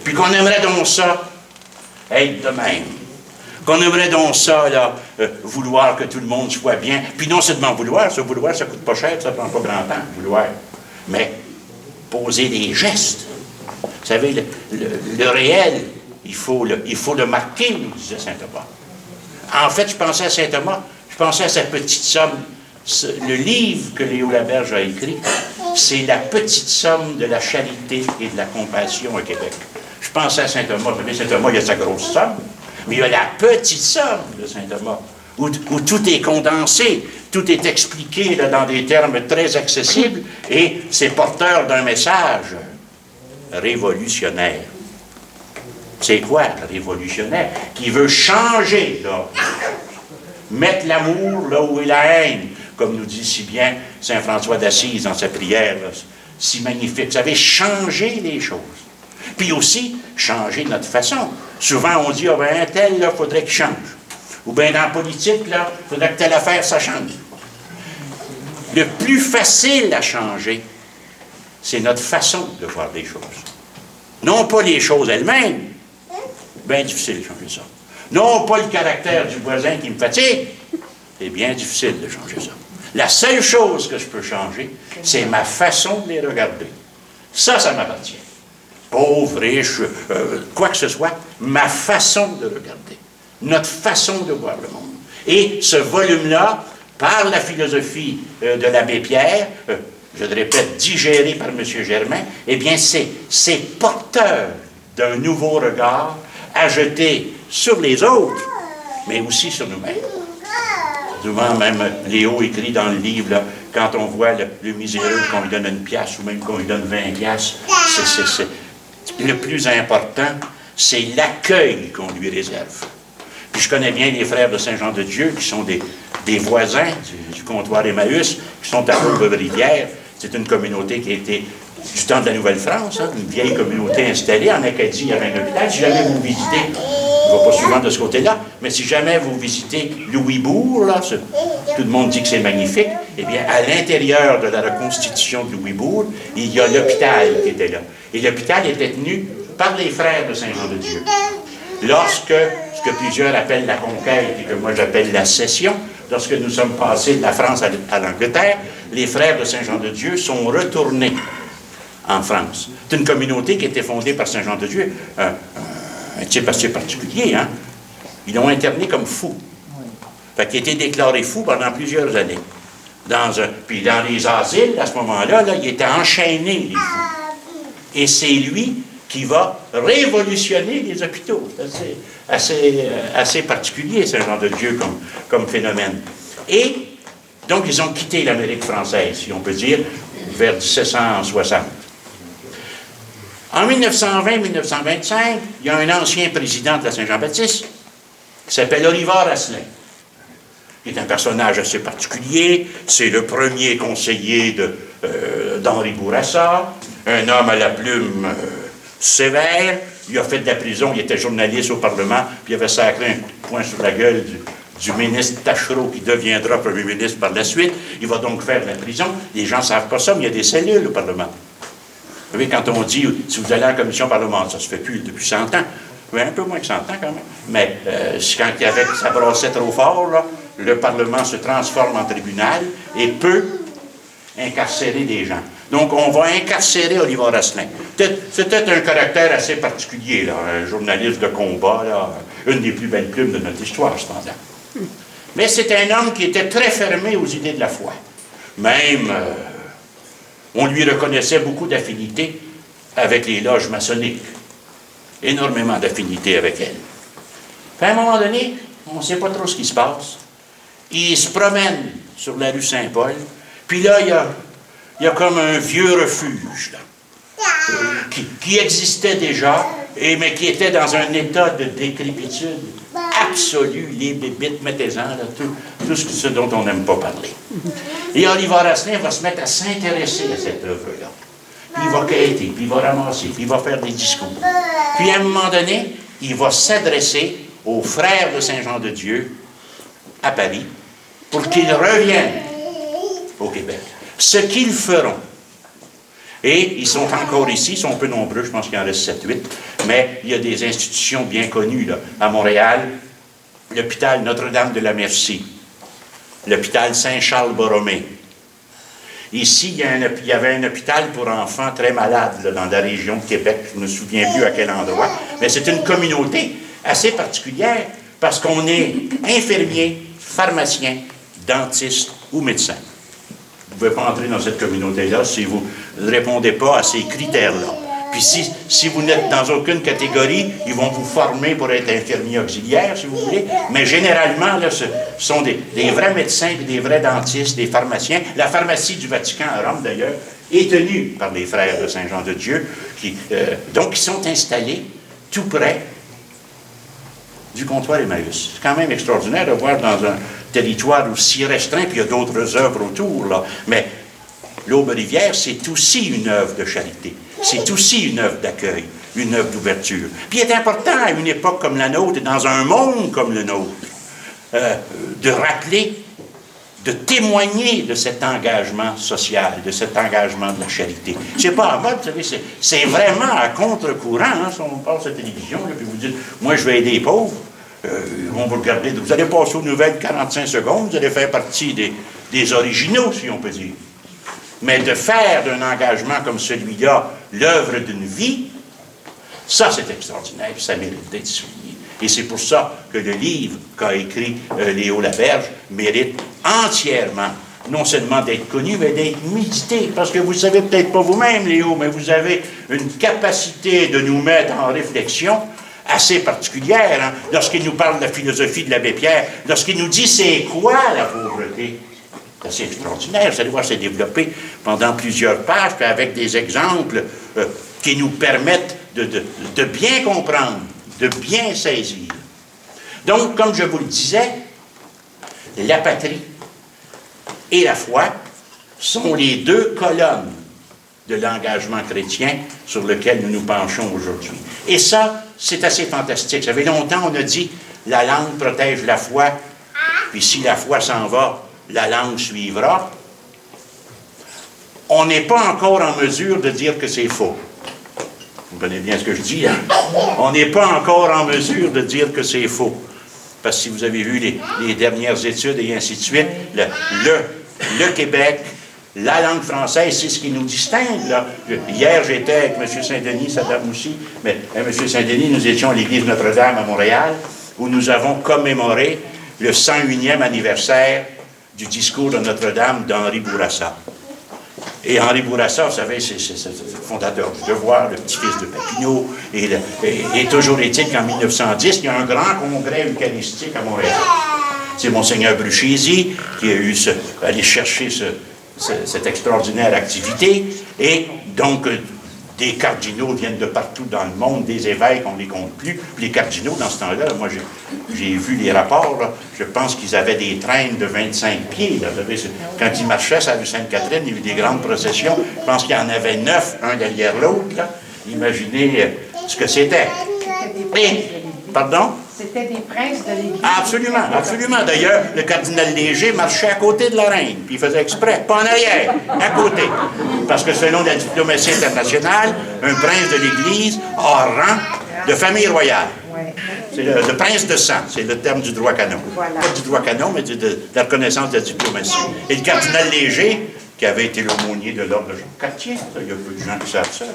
Puis qu'on aimerait donc ça être de même. Qu'on aimerait donc ça, là, vouloir que tout le monde soit bien. Puis non seulement vouloir, ça coûte pas cher, ça prend pas grand temps, vouloir. Mais poser des gestes. Vous savez, le réel, il faut le marquer, nous disait saint Thomas. En fait, je pensais à saint Thomas, je pensais à sa petite somme. Le livre que Léo Laberge a écrit, c'est la petite somme de la charité et de la compassion au Québec. Je pensais à saint Thomas. Vous savez, saint Thomas, il y a sa grosse somme, mais il y a la petite somme de saint Thomas où tout est condensé, tout est expliqué là, dans des termes très accessibles, et c'est porteur d'un message révolutionnaire. C'est quoi, révolutionnaire? Qui veut changer l'ordre des choses. Mettre l'amour là où est la haine, comme nous dit si bien saint François d'Assise dans sa prière, là, si magnifique. Vous savez, changer les choses. Puis aussi, changer notre façon. Souvent, on dit, ah ben, un tel, là, faudrait qu'il change. Ou bien, dans la politique, là, il faudrait que telle affaire, ça change. Le plus facile à changer, c'est notre façon de voir les choses. Non pas les choses elles-mêmes. Bien difficile de changer ça. Non pas le caractère du voisin qui me fatigue. C'est bien difficile de changer ça. La seule chose que je peux changer, c'est ma façon de les regarder. Ça m'appartient. Pauvre, riche, quoi que ce soit, ma façon de regarder. Notre façon de voir le monde. Et ce volume-là, par la philosophie de l'abbé Pierre, je le répète, digéré par M. Germain, eh bien, c'est porteur d'un nouveau regard à jeter sur les autres, mais aussi sur nous-mêmes. Souvent, même Léo écrit dans le livre, là, quand on voit le miséreux qu'on lui donne une pièce ou même qu'on lui donne 20 pièces, le plus important, c'est l'accueil qu'on lui réserve. Puis je connais bien les frères de Saint-Jean-de-Dieu, qui sont des voisins du comptoir Emmaüs, qui sont à Courbeuvre-Rivière. C'est une communauté qui a été du temps de la Nouvelle-France, hein, une vieille communauté installée. En Acadie, il y avait un hôpital. Si jamais vous visitez, je ne vais pas souvent de ce côté-là, mais si jamais vous visitez Louisbourg, là, tout le monde dit que c'est magnifique, eh bien, à l'intérieur de la reconstitution de Louisbourg, il y a l'hôpital qui était là. Et l'hôpital était tenu par les frères de Saint-Jean-de-Dieu. Lorsque, ce que plusieurs appellent la conquête et que moi j'appelle la cession, lorsque nous sommes passés de la France à l'Angleterre, les frères de Saint-Jean-de-Dieu sont retournés en France. C'est une communauté qui a été fondée par Saint-Jean-de-Dieu, un type assez particulier, hein? Ils l'ont interné comme fou. Fait qu'il a été déclaré fou pendant plusieurs années. Puis dans les asiles, à ce moment-là, il était enchaîné, les fous. Et c'est lui qui va révolutionner les hôpitaux. C'est assez particulier, Saint-Jean-de-Dieu, comme phénomène. Et donc, ils ont quitté l'Amérique française, si on peut dire, vers 1760. En 1920-1925, il y a un ancien président de la Saint-Jean-Baptiste qui s'appelle Olivard Asselin, qui est un personnage assez particulier. C'est le premier conseiller d'Henri Bourassa, un homme à la plume sévère. Il a fait de la prison, il était journaliste au Parlement, puis il avait sacré un coup de poing sur la gueule du ministre Taschereau, qui deviendra premier ministre par la suite. Il va donc faire de la prison. Les gens ne savent pas ça, mais il y a des cellules au Parlement. Vous savez, quand on dit, si vous allez à la commission parlementaire, ça ne se fait plus depuis 100 ans. Oui, un peu moins que 100 ans quand même. Mais quand il y avait, ça brassait trop fort, là, le Parlement se transforme en tribunal et peut incarcérer des gens. Donc, on va incarcérer Olivard Asselin. C'était un caractère assez particulier, là, un journaliste de combat, là, une des plus belles plumes de notre histoire, cependant. Mais c'est un homme qui était très fermé aux idées de la foi. Même, on lui reconnaissait beaucoup d'affinités avec les loges maçonniques. Énormément d'affinités avec elles. Puis à un moment donné, on ne sait pas trop ce qui se passe. Il se promène sur la rue Saint-Paul, puis là, il y a comme un vieux refuge, là, qui existait déjà, mais qui était dans un état de décrépitude absolue. Les bébites, mettez-en, là, tout ce dont on n'aime pas parler. Et Olivard Asselin va se mettre à s'intéresser à cette œuvre-là. Puis il va quêter, puis il va ramasser, puis il va faire des discours. Puis à un moment donné, il va s'adresser aux frères de Saint-Jean-de-Dieu à Paris pour qu'ils reviennent au Québec. Ce qu'ils feront. Et ils sont encore ici, ils sont peu nombreux, je pense qu'il en reste 7-8, mais il y a des institutions bien connues là, à Montréal, l'hôpital Notre-Dame de la Merci, l'hôpital Saint-Charles-Borromée. Ici, il y avait un hôpital pour enfants très malades là, dans la région de Québec, je ne me souviens plus à quel endroit, mais c'est une communauté assez particulière parce qu'on est infirmier, pharmacien, dentiste ou médecin. Vous ne pouvez pas entrer dans cette communauté-là si vous ne répondez pas à ces critères-là. Puis si vous n'êtes dans aucune catégorie, ils vont vous former pour être infirmier auxiliaire, si vous voulez. Mais généralement, là, ce sont des vrais médecins, des vrais dentistes, des pharmaciens. La pharmacie du Vatican à Rome, d'ailleurs, est tenue par les frères de Saint-Jean-de-Dieu, donc ils sont installés tout près du comptoir Emmaüs. C'est quand même extraordinaire de voir dans un territoire aussi restreint, puis il y a d'autres œuvres autour, là. Mais l'Aube-Rivière, c'est aussi une œuvre de charité. C'est aussi une œuvre d'accueil, une œuvre d'ouverture. Puis il est important, à une époque comme la nôtre, et dans un monde comme le nôtre, de rappeler, de témoigner de cet engagement social, de cet engagement de la charité. C'est pas à mode, vous savez, c'est vraiment à contre-courant, hein, si on passe à la télévision, là, puis vous dites, moi je vais aider les pauvres, on va regarder, vous allez passer aux nouvelles 45 secondes, vous allez faire partie des originaux, si on peut dire. Mais de faire d'un engagement comme celui-là l'œuvre d'une vie, ça c'est extraordinaire, ça mérite d'être souligné. Et c'est pour ça que le livre qu'a écrit Léo Laberge mérite entièrement, non seulement d'être connu, mais d'être médité. Parce que vous ne savez peut-être pas vous-même, Léo, mais vous avez une capacité de nous mettre en réflexion assez particulière. Hein? Lorsqu'il nous parle de la philosophie de l'abbé Pierre, lorsqu'il nous dit c'est quoi la pauvreté, c'est assez extraordinaire. Vous allez voir, c'est développé pendant plusieurs pages, puis avec des exemples qui nous permettent de bien comprendre, de bien saisir. Donc, comme je vous le disais, la patrie et la foi sont les deux colonnes de l'engagement chrétien sur lequel nous nous penchons aujourd'hui. Et ça, c'est assez fantastique. Ça fait longtemps, on a dit, la langue protège la foi, puis si la foi s'en va, la langue suivra. On n'est pas encore en mesure de dire que c'est faux. Vous comprenez bien ce que je dis, hein? On n'est pas encore en mesure de dire que c'est faux. Parce que si vous avez vu les dernières études et ainsi de suite, le Québec, la langue française, c'est ce qui nous distingue. Là. Hier, j'étais avec M. Saint-Denis, sa dame aussi, mais M. Saint-Denis, nous étions à l'église Notre-Dame à Montréal, où nous avons commémoré le 101e anniversaire du discours de Notre-Dame d'Henri Bourassa. Et Henri Bourassa, vous savez, c'est le fondateur du Devoir, le petit-fils de Papineau, et toujours est-il qu'en 1910, il y a un grand congrès eucharistique à Montréal. C'est Monseigneur Bruchézy qui a eu aller chercher cette extraordinaire activité, et donc des cardinaux viennent de partout dans le monde, des évêques, on ne les compte plus. Puis les cardinaux, dans ce temps-là, moi j'ai vu les rapports, là, je pense qu'ils avaient des traînes de 25 pieds. Là, vous savez, quand ils marchaient sur la rue Sainte-Catherine, il y avait des grandes processions. Je pense qu'il y en avait 9, un derrière l'autre. Imaginez ce que c'était. Pardon? C'était des princes de l'Église. Absolument, absolument. D'ailleurs, le cardinal Léger marchait à côté de la reine, puis il faisait exprès, pas en arrière, à côté. Parce que selon la diplomatie internationale, un prince de l'Église a rang de famille royale. C'est le prince de sang, c'est le terme du droit canon. Voilà. Pas du droit canon, mais de la reconnaissance de la diplomatie. Et le cardinal Léger, qui avait été l'aumônier de l'ordre de Jacques-Cartier, il y a peu de gens qui savent ça.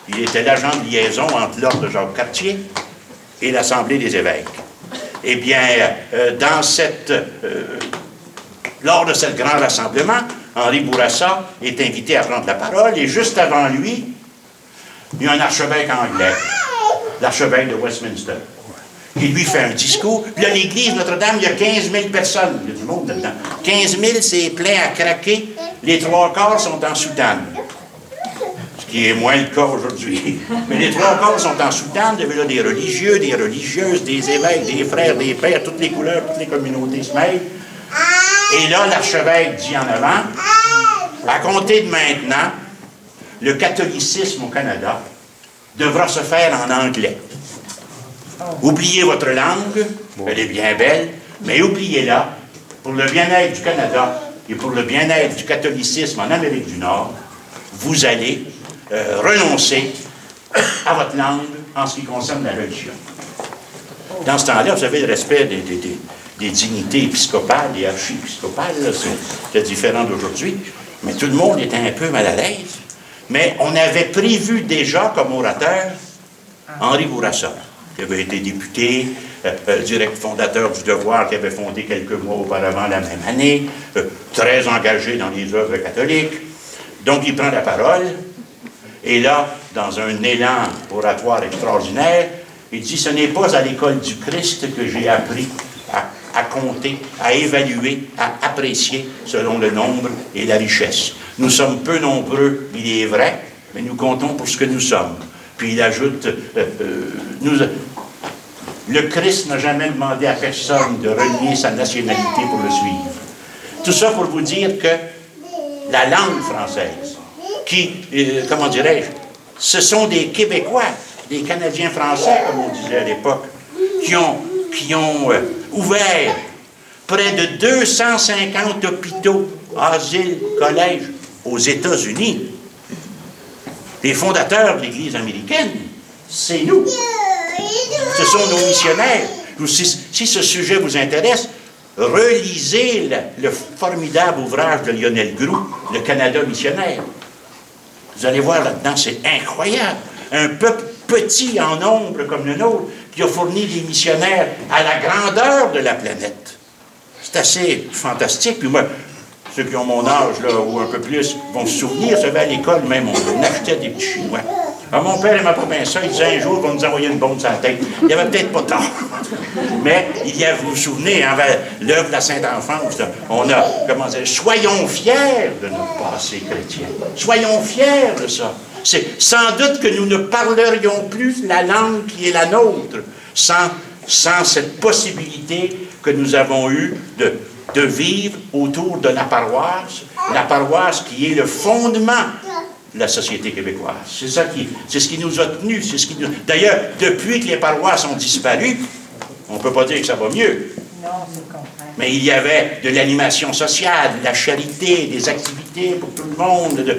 Il était l'agent de liaison entre l'ordre de Jacques-Cartier et l'Assemblée des évêques. Eh bien, lors de ce grand rassemblement, Henri Bourassa est invité à prendre la parole, et juste avant lui, il y a un archevêque anglais, l'archevêque de Westminster, qui lui fait un discours. Puis là, l'église Notre-Dame, il y a 15 000 personnes, il y a du monde dedans. 15 000, c'est plein à craquer, les trois quarts sont en soutane. Qui est moins le cas aujourd'hui. Mais les trois quarts sont en soutane. Il y avait là des religieux, des religieuses, des évêques, des frères, des pères, toutes les couleurs, toutes les communautés se mêlent. Et là, l'archevêque dit en avant, à compter de maintenant, le catholicisme au Canada devra se faire en anglais. Oubliez votre langue, elle est bien belle, mais oubliez-la, pour le bien-être du Canada et pour le bien-être du catholicisme en Amérique du Nord, vous allez renoncer à votre langue en ce qui concerne la religion. Dans ce temps-là, vous avez le respect des dignités épiscopales et archi-épiscopales, c'est différent d'aujourd'hui, mais tout le monde était un peu mal à l'aise. Mais on avait prévu déjà comme orateur Henri Bourassa, qui avait été député, direct fondateur du Devoir, qui avait fondé quelques mois auparavant la même année, très engagé dans les œuvres catholiques. Donc il prend la parole. Et là, dans un élan oratoire extraordinaire, il dit, ce n'est pas à l'école du Christ que j'ai appris à compter, à évaluer, à apprécier selon le nombre et la richesse. Nous sommes peu nombreux, il est vrai, mais nous comptons pour ce que nous sommes. Puis il ajoute, le Christ n'a jamais demandé à personne de renier sa nationalité pour le suivre. Tout ça pour vous dire que la langue française, qui, comment dirais-je, ce sont des Québécois, des Canadiens français, comme on disait à l'époque, qui ont ouvert près de 250 hôpitaux, asiles, collèges aux États-Unis. Les fondateurs de l'Église américaine, c'est nous. Ce sont nos missionnaires. Si ce sujet vous intéresse, relisez le formidable ouvrage de Lionel Groulx, Le Canada missionnaire. Vous allez voir là-dedans, c'est incroyable. Un peuple petit en nombre comme le nôtre, qui a fourni des missionnaires à la grandeur de la planète. C'est assez fantastique. Puis moi, ceux qui ont mon âge, là, ou un peu plus, vont se souvenir, ça va à l'école même, on achetait des petits Chinois. Alors, mon père n'aimait pas bien ça, il disait un jour, il va nous envoyer une bombe sur la tête. Il n'y avait peut-être pas tort. Mais, vous vous souvenez, hein, l'œuvre de la Sainte-Enfance, on a, comment dire, soyons fiers de notre passé chrétien. Soyons fiers de ça. C'est sans doute que nous ne parlerions plus la langue qui est la nôtre sans cette possibilité que nous avons eue de vivre autour de la paroisse qui est le fondement de la société québécoise. C'est ce qui nous a tenus. D'ailleurs, depuis que les paroisses ont disparu, on ne peut pas dire que ça va mieux. Non, c'est le contraire. Mais il y avait de l'animation sociale, de la charité, des activités pour tout le monde.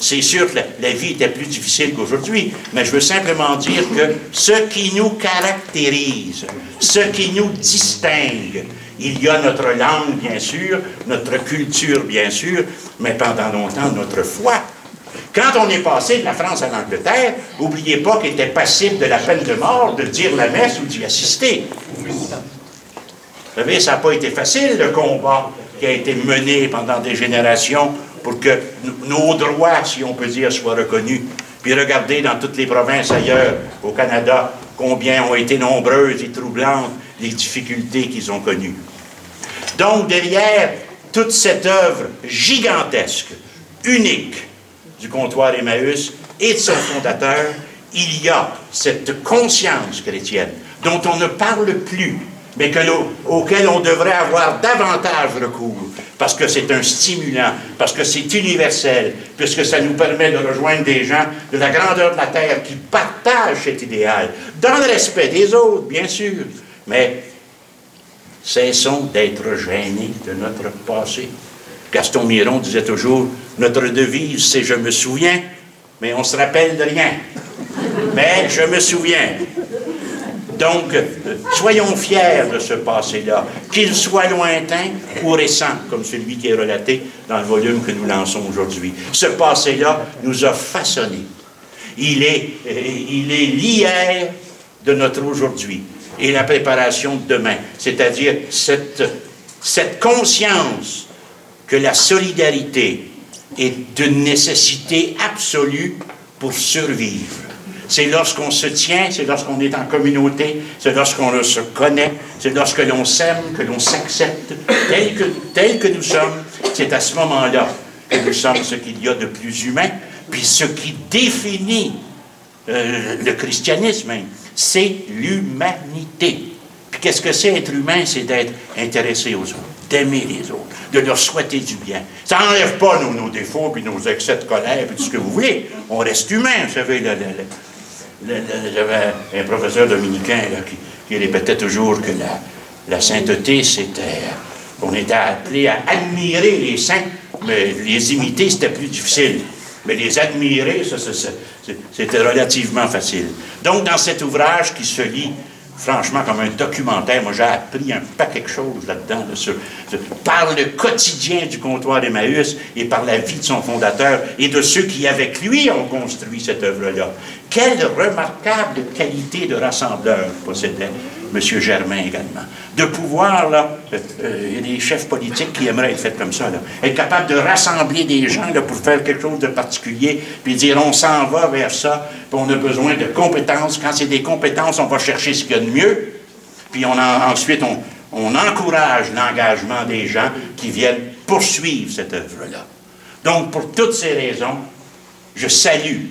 C'est sûr que la vie était plus difficile qu'aujourd'hui, mais je veux simplement dire que ce qui nous caractérise, ce qui nous distingue, il y a notre langue, bien sûr, notre culture, bien sûr, mais pendant longtemps, notre foi. Quand on est passé de la France à l'Angleterre, n'oubliez pas qu'il était passible de la peine de mort de dire la messe ou d'y assister. Vous savez, ça n'a pas été facile, le combat qui a été mené pendant des générations pour que nos droits, si on peut dire, soient reconnus. Puis regardez dans toutes les provinces ailleurs, au Canada, combien ont été nombreuses et troublantes les difficultés qu'ils ont connues. Donc, derrière toute cette œuvre gigantesque, unique, du comptoir Emmaüs et de son fondateur, il y a cette conscience chrétienne dont on ne parle plus, mais auquel on devrait avoir davantage recours, parce que c'est un stimulant, parce que c'est universel, puisque ça nous permet de rejoindre des gens de la grandeur de la terre qui partagent cet idéal, dans le respect des autres, bien sûr, mais cessons d'être gênés de notre passé. Gaston Miron disait toujours, notre devise, c'est « je me souviens », mais on se rappelle de rien. Mais je me souviens. Donc, soyons fiers de ce passé-là, qu'il soit lointain ou récent, comme celui qui est relaté dans le volume que nous lançons aujourd'hui. Ce passé-là nous a façonnés. Il est l'hier de notre aujourd'hui et la préparation de demain, c'est-à-dire cette conscience que la solidarité est d'une nécessité absolue pour survivre. C'est lorsqu'on se tient, c'est lorsqu'on est en communauté, c'est lorsqu'on se connaît, c'est lorsque l'on s'aime, que l'on s'accepte tel que nous sommes. C'est à ce moment-là que nous sommes ce qu'il y a de plus humain. Puis ce qui définit le christianisme, c'est l'humanité. Puis qu'est-ce que c'est être humain? C'est d'être intéressé aux autres, d'aimer les autres, de leur souhaiter du bien. Ça n'enlève pas nos défauts, puis nos excès de colère, puis tout ce que vous voulez. On reste humain, vous savez. J'avais un professeur dominicain là, qui répétait toujours que la sainteté, c'était... On était appelé à admirer les saints, mais les imiter, c'était plus difficile. Mais les admirer, c'était relativement facile. Donc, dans cet ouvrage qui se lit, franchement, comme un documentaire, moi, j'ai appris un paquet de choses là-dedans, par le quotidien du comptoir Emmaüs et par la vie de son fondateur et de ceux qui, avec lui, ont construit cette œuvre-là. Quelle remarquable qualité de rassembleur possédait M. Germain également. De pouvoir, là, il y a des chefs politiques qui aimeraient être faits comme ça, là, être capable de rassembler des gens là, pour faire quelque chose de particulier, puis dire on s'en va vers ça, puis on a besoin de compétences. Quand c'est des compétences, on va chercher ce qu'il y a de mieux, puis ensuite on encourage l'engagement des gens qui viennent poursuivre cette œuvre-là. Donc, pour toutes ces raisons, je salue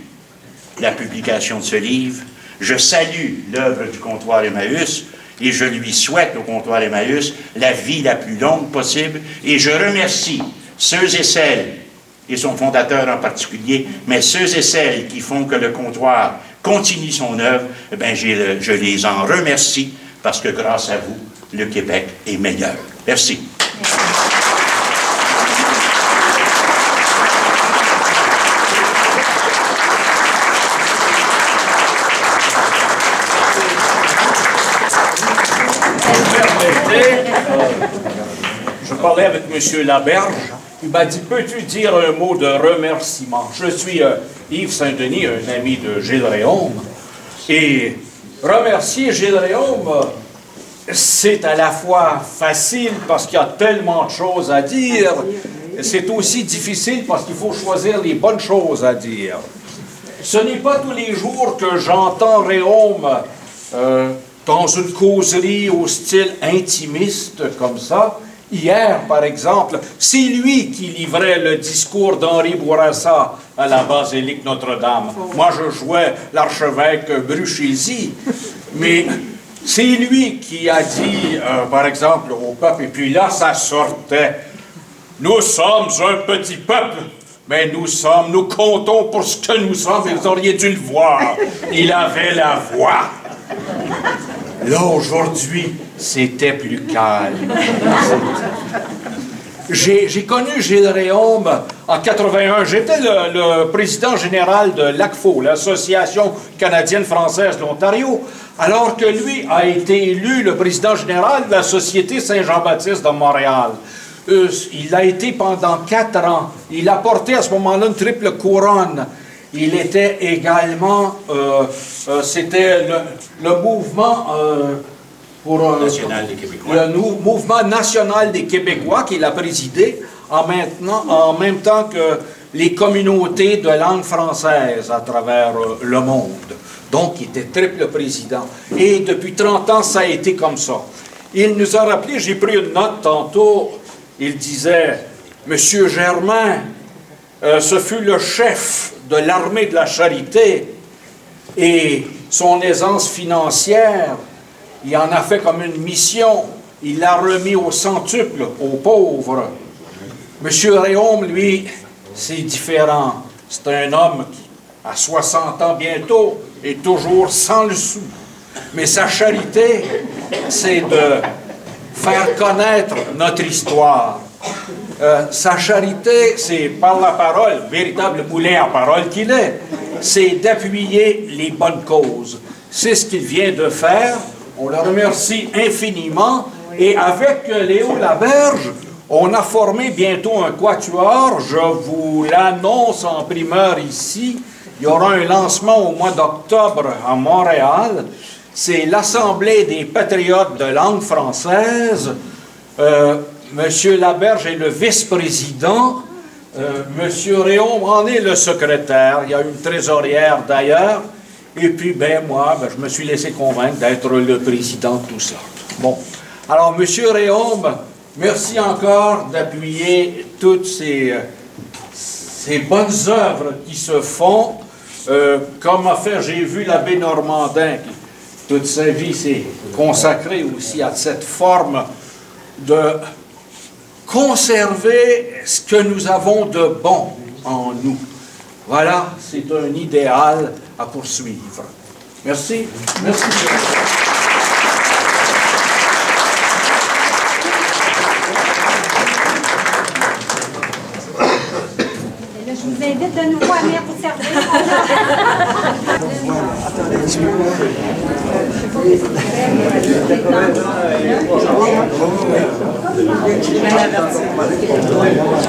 la publication de ce livre, je salue l'œuvre du comptoir Emmaüs, et je lui souhaite au comptoir Emmaüs la vie la plus longue possible, et je remercie ceux et celles, et son fondateur en particulier, mais ceux et celles qui font que le comptoir continue son œuvre, eh bien, je les en remercie, parce que grâce à vous, le Québec est meilleur. Merci. Je parlais avec M. Laberge. Il m'a dit, peux-tu dire un mot de remerciement? Je suis Yves Saint-Denis, un ami de Gilles Réaume. Et remercier Gilles Réaume, c'est à la fois facile parce qu'il y a tellement de choses à dire. C'est aussi difficile parce qu'il faut choisir les bonnes choses à dire. Ce n'est pas tous les jours que j'entends Réaume dans une causerie au style intimiste comme ça. Hier, par exemple, c'est lui qui livrait le discours d'Henri Bourassa à la basilique Notre-Dame. Moi, je jouais l'archevêque Bruchézy, mais c'est lui qui a dit, par exemple, au peuple, et puis là, ça sortait. Nous sommes un petit peuple, mais nous comptons pour ce que nous sommes, et vous auriez dû le voir. Il avait la voix. Là, aujourd'hui, c'était plus calme. J'ai connu Gilles Réaume en 81. J'étais le président général de l'ACFO, l'Association canadienne-française de l'Ontario, alors que lui a été élu le président général de la Société Saint-Jean-Baptiste de Montréal. Il l'a été pendant 4 ans. Il a porté à ce moment-là une triple couronne. Il était également, c'était le mouvement National des Québécois. Le mouvement national des Québécois qu'il a présidé en même temps que les communautés de langue française à travers le monde. Donc, il était triple président. Et depuis 30 ans, ça a été comme ça. Il nous a rappelé, j'ai pris une note tantôt, il disait, « Monsieur Germain, ce fut le chef de l'armée de la charité et son aisance financière, il en a fait comme une mission, il l'a remis au centuple, aux pauvres. Monsieur Réaume, lui, c'est différent. C'est un homme qui, à 60 ans bientôt, est toujours sans le sou. Mais sa charité, c'est de faire connaître notre histoire. Sa charité, c'est par la parole, véritable moulin à parole qu'il est, c'est d'appuyer les bonnes causes. C'est ce qu'il vient de faire. On le remercie infiniment. Et avec Léo Laberge, on a formé bientôt un quatuor. Je vous l'annonce en primeur ici. Il y aura un lancement au mois d'octobre à Montréal. C'est l'Assemblée des patriotes de langue française. Monsieur Laberge est le vice-président. Monsieur Réaume en est le secrétaire. Il y a une trésorière d'ailleurs. Et puis, moi, je me suis laissé convaincre d'être le président de tout ça. Bon. Alors, monsieur Réaume, merci encore d'appuyer toutes ces bonnes œuvres qui se font. Comme a fait, j'ai vu l'abbé Normandin, qui toute sa vie s'est consacré aussi à cette forme de conserver ce que nous avons de bon en nous. Voilà, c'est un idéal à poursuivre. Merci. Merci. Et là, je vous invite de nouveau à venir vous servir.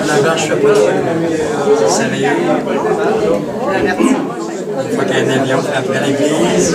La vache, je sais pas. Sérieux. Une fois qu'il y a un avion après l'église.